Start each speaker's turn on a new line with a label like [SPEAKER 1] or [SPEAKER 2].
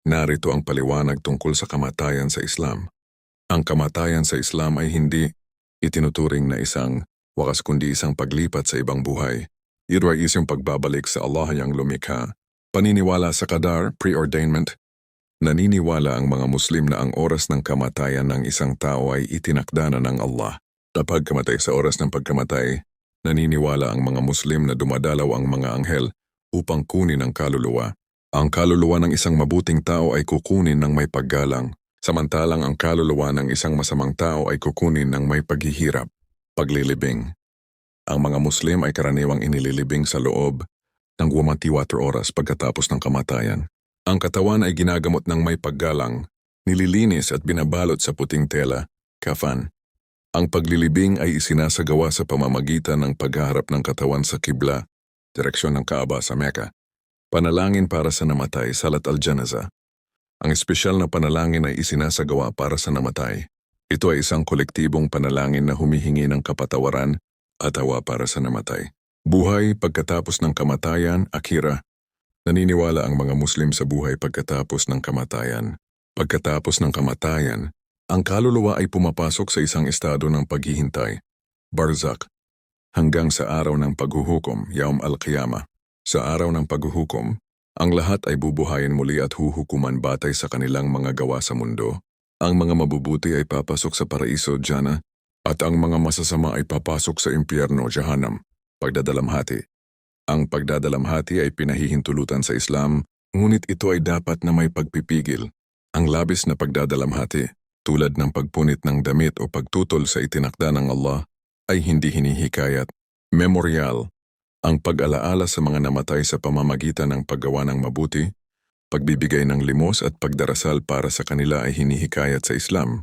[SPEAKER 1] Narito ang paliwanag tungkol sa kamatayan sa Islam. Ang kamatayan sa Islam ay hindi itinuturing na isang wakas kundi isang paglipat sa ibang buhay. Ito ay isang pagbabalik sa Allah yang lumikha. Paniniwala sa qadar, preordainment. Naniniwala ang mga Muslim na ang oras ng kamatayan ng isang tao ay itinakda na ng Allah. Kapag kamatay sa oras ng pagkamatay, naniniwala ang mga Muslim na dumadalaw ang mga anghel upang kunin ang kaluluwa. Ang kaluluwa ng isang mabuting tao ay kukunin ng may paggalang, samantalang ang kaluluwa ng isang masamang tao ay kukunin ng may paghihirap, paglilibing. Ang mga Muslim ay karaniwang inililibing sa loob ng 24 oras pagkatapos ng kamatayan. Ang katawan ay ginagamot ng may paggalang, nililinis at binabalot sa puting tela, kafan. Ang paglilibing ay isinasagawa sa pamamagitan ng paghaharap ng katawan sa kibla, direksyon ng Kaaba sa Mecca. Panalangin para sa namatay, salat al-janaza. Ang espesyal na panalangin ay isinasagawa para sa namatay. Ito ay isang kolektibong panalangin na humihingi ng kapatawaran at awa para sa namatay. Buhay pagkatapos ng kamatayan, akhira. Naniniwala ang mga Muslim sa buhay pagkatapos ng kamatayan. Pagkatapos ng kamatayan, ang kaluluwa ay pumapasok sa isang estado ng paghihintay, barzakh, hanggang sa araw ng paghuhukom, yaum al-qiyamah. Sa araw ng paghuhukom, ang lahat ay bubuhayin muli at huhukuman batay sa kanilang mga gawa sa mundo. Ang mga mabubuti ay papasok sa paraiso, Jannah, at ang mga masasama ay papasok sa impyerno, Jahannam. Pagdadalamhati. Ang pagdadalamhati ay pinahihintulutan sa Islam, ngunit ito ay dapat na may pagpipigil. Ang labis na pagdadalamhati, tulad ng pagpunit ng damit o pagtutol sa itinakda ng Allah, ay hindi hinihikayat. Memorial. Ang pag-alaala sa mga namatay sa pamamagitan ng paggawa ng mabuti, pagbibigay ng limos at pagdarasal para sa kanila ay hinihikayat sa Islam.